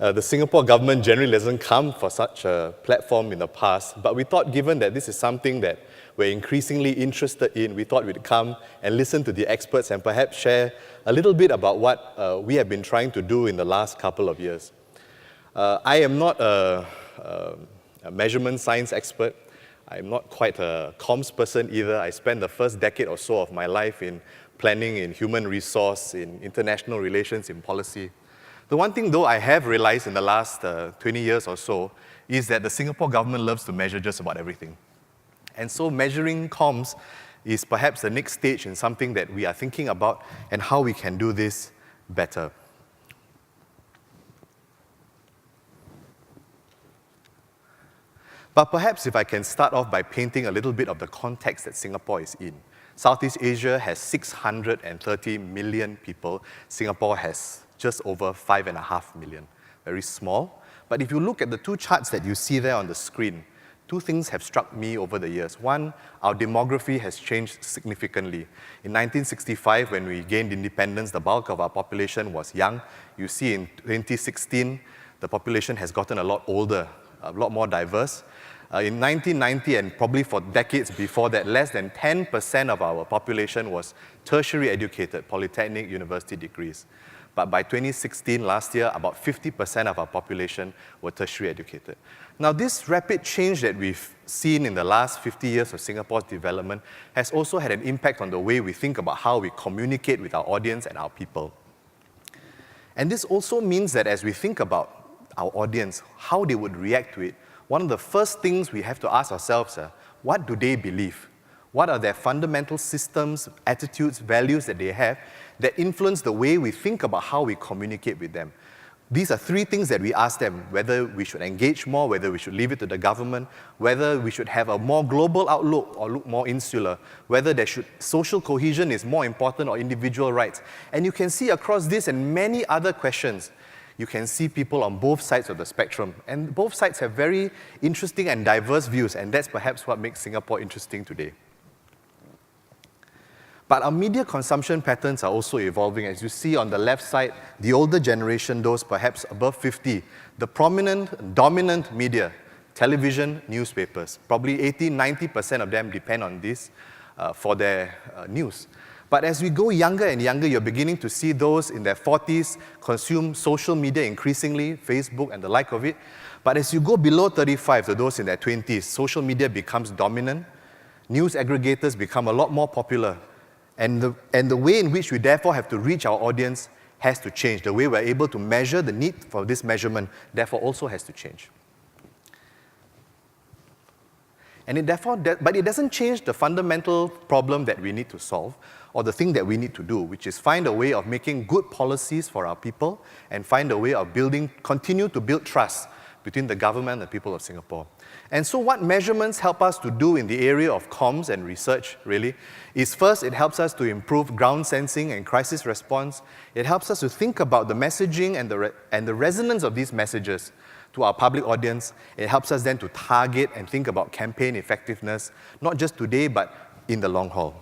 The Singapore government generally doesn't come for such a platform in the past, but we thought given that this is something that we're increasingly interested in, we thought we'd come and listen to the experts and perhaps share a little bit about what we have been trying to do in the last couple of years. I am not a measurement science expert. I'm not quite a comms person either. I spent the first decade or so of my life in planning, in human resource, in international relations, in policy. The one thing, though, I have realized in the last 20 years or so is that the Singapore government loves to measure just about everything. And so measuring comms is perhaps the next stage in something that we are thinking about and how we can do this better. But perhaps if I can start off by painting a little bit of the context that Singapore is in. Southeast Asia has 630 million people. Singapore has just over 5.5 million. Very small. But if you look at the two charts that you see there on the screen, two things have struck me over the years. One, our demography has changed significantly. In 1965, when we gained independence, the bulk of our population was young. You see in 2016, the population has gotten a lot older, a lot more diverse. In 1990, and probably for decades before that, less than 10% of our population was tertiary educated, polytechnic, university degrees. But by 2016, last year, about 50% of our population were tertiary educated. Now, this rapid change that we've seen in the last 50 years of Singapore's development has also had an impact on the way we think about how we communicate with our audience and our people. And this also means that as we think about our audience, how they would react to it, one of the first things we have to ask ourselves are, what do they believe? What are their fundamental systems, attitudes, values that they have that influence the way we think about how we communicate with them? These are three things that we ask them, whether we should engage more, whether we should leave it to the government, whether we should have a more global outlook or look more insular, whether social cohesion is more important or individual rights. And you can see across this and many other questions, you can see people on both sides of the spectrum. And both sides have very interesting and diverse views, and that's perhaps what makes Singapore interesting today. But our media consumption patterns are also evolving. As you see on the left side, the older generation, those perhaps above 50, the prominent, dominant media, television, newspapers, probably 80–90% of them depend on this for their news. But as we go younger and younger, you're beginning to see those in their 40s consume social media increasingly, Facebook and the like of it. But as you go below 35, so those in their 20s, social media becomes dominant. News aggregators become a lot more popular. And the way in which we therefore have to reach our audience has to change. The way we're able to measure, the need for this measurement, therefore also has to change. And but it doesn't change the fundamental problem that we need to solve, or the thing that we need to do, which is find a way of making good policies for our people and find a way of continue to build trust between the government and the people of Singapore. And so what measurements help us to do in the area of comms and research, really, is first, it helps us to improve ground sensing and crisis response. It helps us to think about the messaging and the resonance of these messages to our public audience. It helps us then to target and think about campaign effectiveness, not just today, but in the long haul.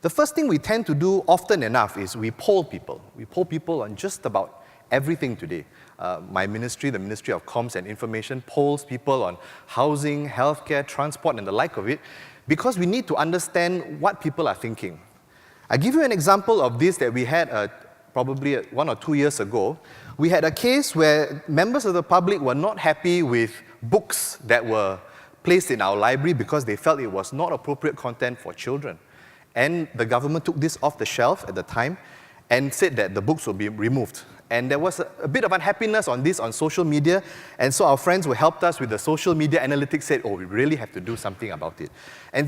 The first thing we tend to do often enough is we poll people. We poll people on just about everything today. My ministry, the Ministry of Comms and Information, polls people on housing, healthcare, transport, and the like of it, because we need to understand what people are thinking. I'll give you an example of this that we had probably 1 or 2 years ago. We had a case where members of the public were not happy with books that were placed in our library because they felt it was not appropriate content for children. And the government took this off the shelf at the time and said that the books would be removed. And there was a bit of unhappiness on this on social media, and so our friends who helped us with the social media analytics said, oh, we really have to do something about it.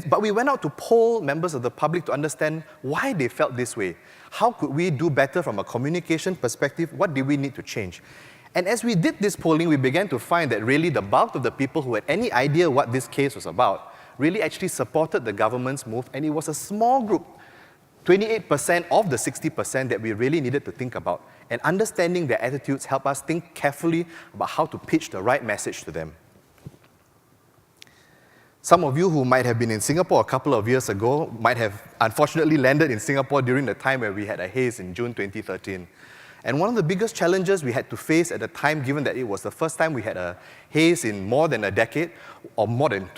But we went out to poll members of the public to understand why they felt this way. How could we do better from a communication perspective? What did we need to change? And as we did this polling, we began to find that really the bulk of the people who had any idea what this case was about really actually supported the government's move, and it was a small group, 28% of the 60% that we really needed to think about. And understanding their attitudes helped us think carefully about how to pitch the right message to them. Some of you who might have been in Singapore a couple of years ago might have unfortunately landed in Singapore during the time where we had a haze in June 2013. And one of the biggest challenges we had to face at the time, given that it was the first time we had a haze in more than a decade, or more than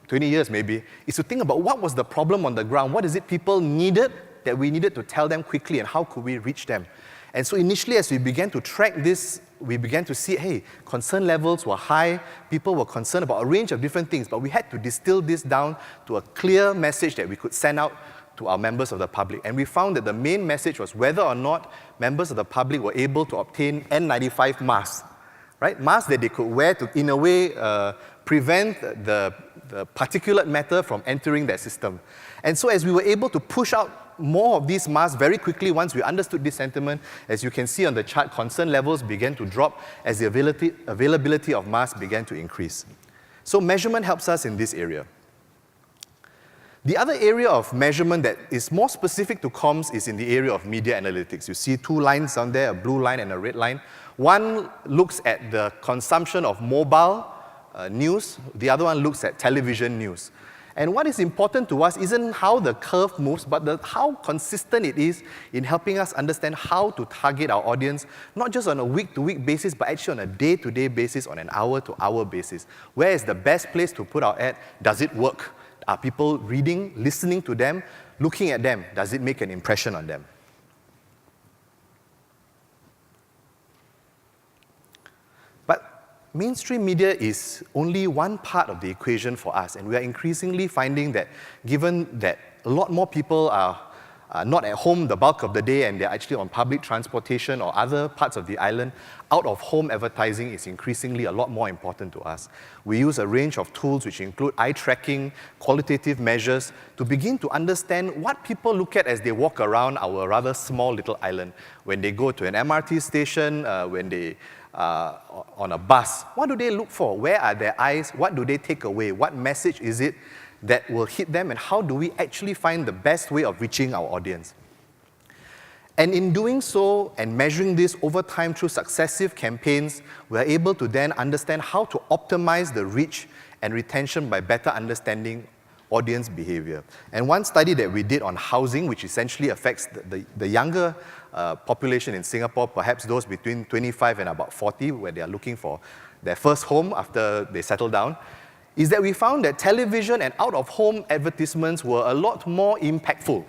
20 years maybe, is to think about what was the problem on the ground, what is it people needed that we needed to tell them quickly, and how could we reach them. And so initially, as we began to track this, we began to see, hey, concern levels were high, people were concerned about a range of different things, but we had to distill this down to a clear message that we could send out to our members of the public. And we found that the main message was whether or not members of the public were able to obtain N95 masks, right? Masks that they could wear to, in a way, prevent the particulate matter from entering their system. And so as we were able to push out more of these masks very quickly, once we understood this sentiment, as you can see on the chart, concern levels began to drop as the availability of masks began to increase. So measurement helps us in this area. The other area of measurement that is more specific to comms is in the area of media analytics. You see two lines on there, a blue line and a red line. One looks at the consumption of mobile news. The other one looks at television news. And what is important to us isn't how the curve moves, but how consistent it is in helping us understand how to target our audience, not just on a week-to-week basis, but actually on a day-to-day basis, on an hour-to-hour basis. Where is the best place to put our ad? Does it work? Are people reading, listening to them, looking at them? Does it make an impression on them? But mainstream media is only one part of the equation for us, and we are increasingly finding that given that a lot more people are not at home the bulk of the day and they're actually on public transportation or other parts of the island, out-of-home advertising is increasingly a lot more important to us. We use a range of tools which include eye tracking, qualitative measures, to begin to understand what people look at as they walk around our rather small little island. When they go to an MRT station, when they on a bus, what do they look for? Where are their eyes? What do they take away? What message is it that will hit them, and how do we actually find the best way of reaching our audience? And in doing so and measuring this over time through successive campaigns, we are able to then understand how to optimize the reach and retention by better understanding audience behavior. And one study that we did on housing, which essentially affects the younger population in Singapore, perhaps those between 25 and about 40, where they are looking for their first home after they settle down, is that we found that television and out-of-home advertisements were a lot more impactful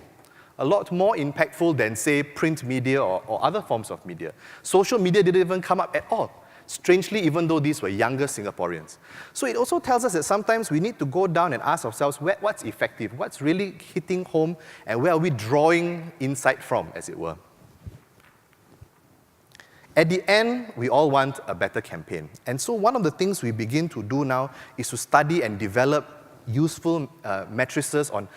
than, say, print media or other forms of media. Social media didn't even come up at all, strangely, even though these were younger Singaporeans. So it also tells us that sometimes we need to go down and ask ourselves what's effective, what's really hitting home, and where are we drawing insight from, as it were. At the end, we all want a better campaign. And so one of the things we begin to do now is to study and develop useful matrices on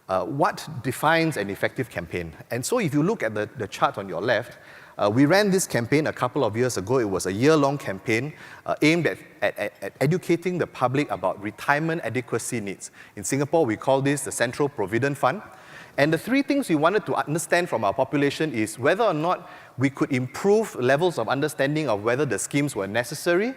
what defines an effective campaign. And so if you look at the chart on your left, we ran this campaign a couple of years ago. It was a year-long campaign aimed at educating the public about retirement adequacy needs. In Singapore, we call this the Central Provident Fund. And the three things we wanted to understand from our population is whether or not we could improve levels of understanding of whether the schemes were necessary,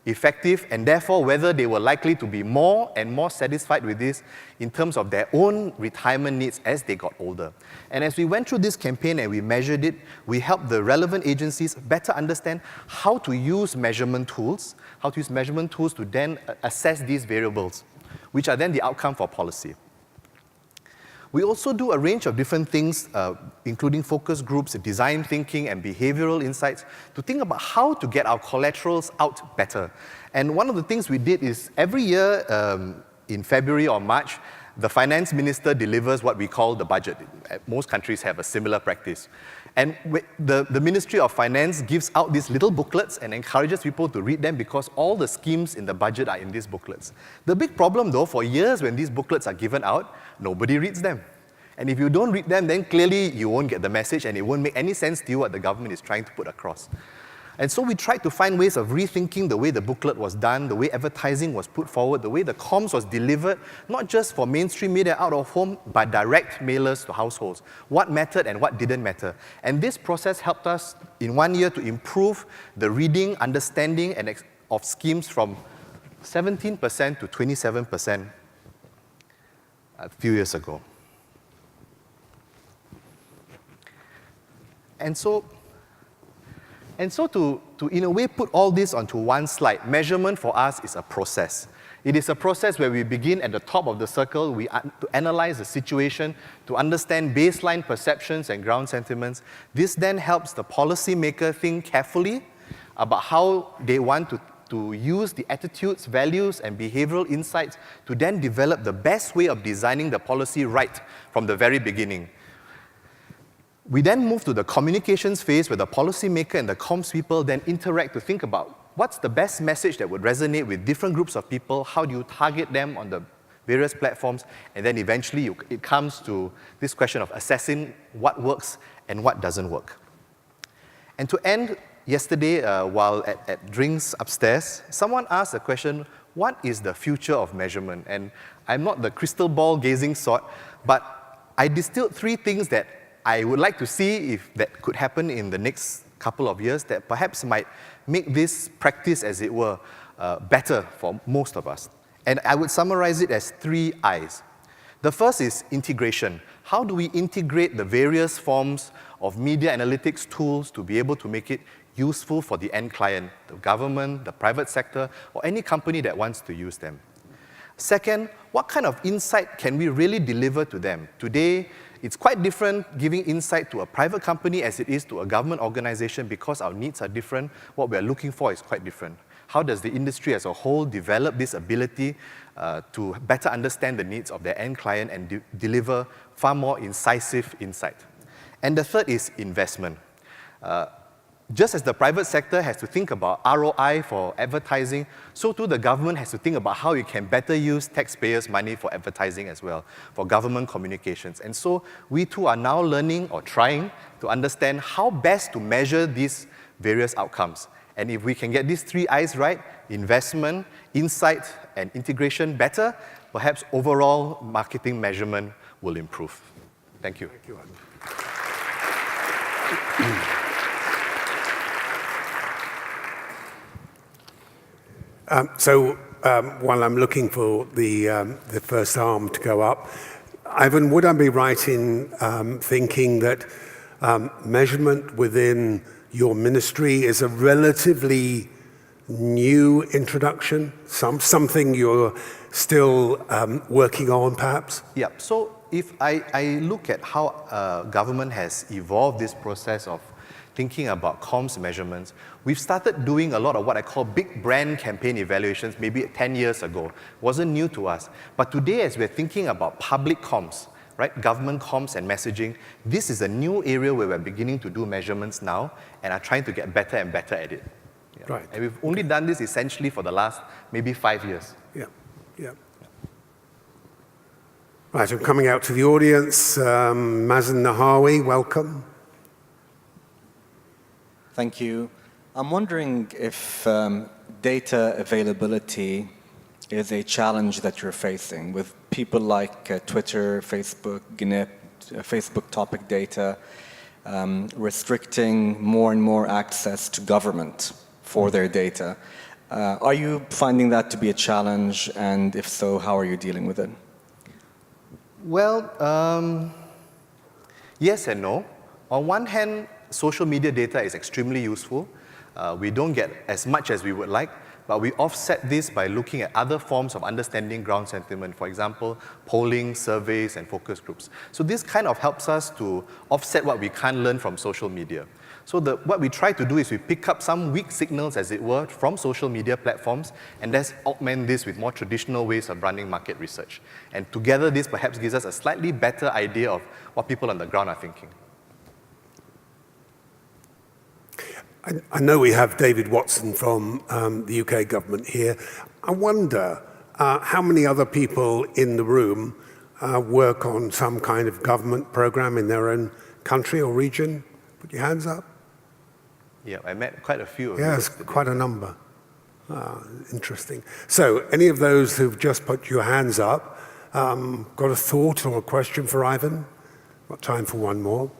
effective, and therefore whether they were likely to be more and more satisfied with this in terms of their own retirement needs as they got older. And as we went through this campaign and we measured it, we helped the relevant agencies better understand how to use measurement tools, to then assess these variables, which are then the outcome for policy. We also do a range of different things, including focus groups, design thinking, and behavioral insights, to think about how to get our collaterals out better. And one of the things we did is every year in February or March, the finance minister delivers what we call the budget. Most countries have a similar practice. And the Ministry of Finance gives out these little booklets and encourages people to read them because all the schemes in the budget are in these booklets. The big problem, though, for years when these booklets are given out, nobody reads them. And if you don't read them, then clearly you won't get the message and it won't make any sense to you what the government is trying to put across. And so we tried to find ways of rethinking the way the booklet was done, the way advertising was put forward, the way the comms was delivered, not just for mainstream media out of home, but direct mailers to households. What mattered and what didn't matter. And this process helped us in 1 year to improve the reading, understanding, and of schemes from 17% to 27% a few years ago. And so to in a way, put all this onto one slide, measurement for us is a process. It is a process where we begin at the top of the circle, to analyze the situation, to understand baseline perceptions and ground sentiments. This then helps the policymaker think carefully about how they want to use the attitudes, values, and behavioral insights to then develop the best way of designing the policy right from the very beginning. We then move to the communications phase where the policymaker and the comms people then interact to think about what's the best message that would resonate with different groups of people, how do you target them on the various platforms, and then eventually it comes to this question of assessing what works and what doesn't work. And to end, yesterday, while at drinks upstairs, someone asked the question, what is the future of measurement? And I'm not the crystal ball gazing sort, but I distilled 3 things that I would like to see if that could happen in the next couple of years that perhaps might make this practice, as it were, better for most of us. And I would summarize it as 3 I's. The first is integration. How do we integrate the various forms of media analytics tools to be able to make it useful for the end client, the government, the private sector, or any company that wants to use them? Second, what kind of insight can we really deliver to them? Today, it's quite different giving insight to a private company as it is to a government organization because our needs are different. What we're looking for is quite different. How does the industry as a whole develop this ability to better understand the needs of their end client and deliver far more incisive insight? And the third is investment. Just as the private sector has to think about ROI for advertising, so too the government has to think about how it can better use taxpayers' money for advertising as well, for government communications. And so we too are now learning or trying to understand how best to measure these various outcomes. And if we can get these 3 I's right, investment, insight, and integration better, perhaps overall marketing measurement will improve. Thank you. Thank you, Anand. While I'm looking for the first arm to go up, Ivan, would I be right in thinking that measurement within your ministry is a relatively new introduction, something you're still working on, perhaps? Yeah, so if I look at how government has evolved this process of thinking about comms measurements, we've started doing a lot of what I call big brand campaign evaluations maybe 10 years ago. It wasn't new to us. But today, as we're thinking about public comms, right, government comms and messaging, this is a new area where we're beginning to do measurements now and are trying to get better and better at it. Yeah. Right. And we've only done this essentially for the last maybe 5 years. Yeah. Right, I'm coming out to the audience. Mazen Nahawi, welcome. Thank you. I'm wondering if data availability is a challenge that you're facing with people like Twitter, Facebook, GNIP, Facebook topic data, restricting more and more access to government for their data. Are you finding that to be a challenge? And if so, how are you dealing with it? Well, yes and no. On one hand, social media data is extremely useful. We don't get as much as we would like, but we offset this by looking at other forms of understanding ground sentiment, for example, polling, surveys, and focus groups. So this kind of helps us to offset what we can't learn from social media. So what we try to do is we pick up some weak signals, as it were, from social media platforms, and let's augment this with more traditional ways of running market research. And together, this perhaps gives us a slightly better idea of what people on the ground are thinking. I know we have David Watson from the UK government here. I wonder how many other people in the room work on some kind of government program in their own country or region? Put your hands up. Yeah, I met quite a few of you. Yes, quite a number. Interesting. So any of those who've just put your hands up, got a thought or a question for Ivan? Got time for one more.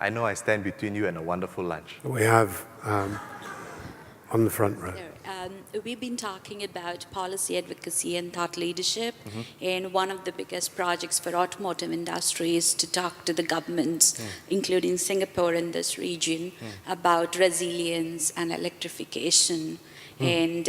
I know I stand between you and a wonderful lunch. We have on the front row. So, we've been talking about policy advocacy and thought leadership, and one of the biggest projects for automotive industry is to talk to the governments, including Singapore in this region, about resilience and electrification. And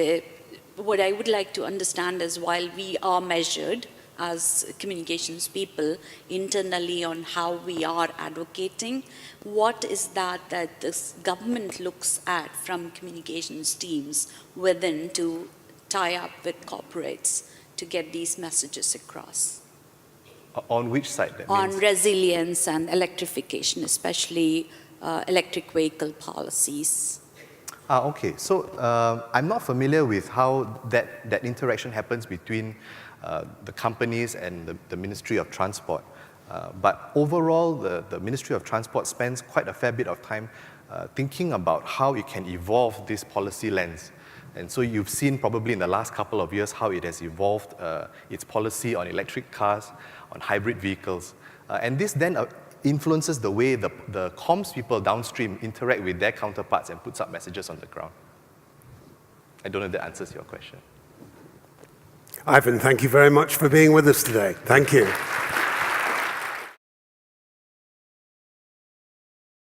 what I would like to understand is, while we are measured as communications people internally on how we are advocating, what is that this government looks at from communications teams within to tie up with corporates to get these messages across? On which side? That On means? resilience and electrification, especially electric vehicle policies. Okay. So I'm not familiar with how that interaction happens between the companies and the Ministry of Transport. But overall, the Ministry of Transport spends quite a fair bit of time thinking about how it can evolve this policy lens. And so you've seen probably in the last couple of years how it has evolved its policy on electric cars, on hybrid vehicles. And this then influences the way the comms people downstream interact with their counterparts and puts up messages on the ground. I don't know if that answers your question. Ivan, thank you very much for being with us today. Thank you.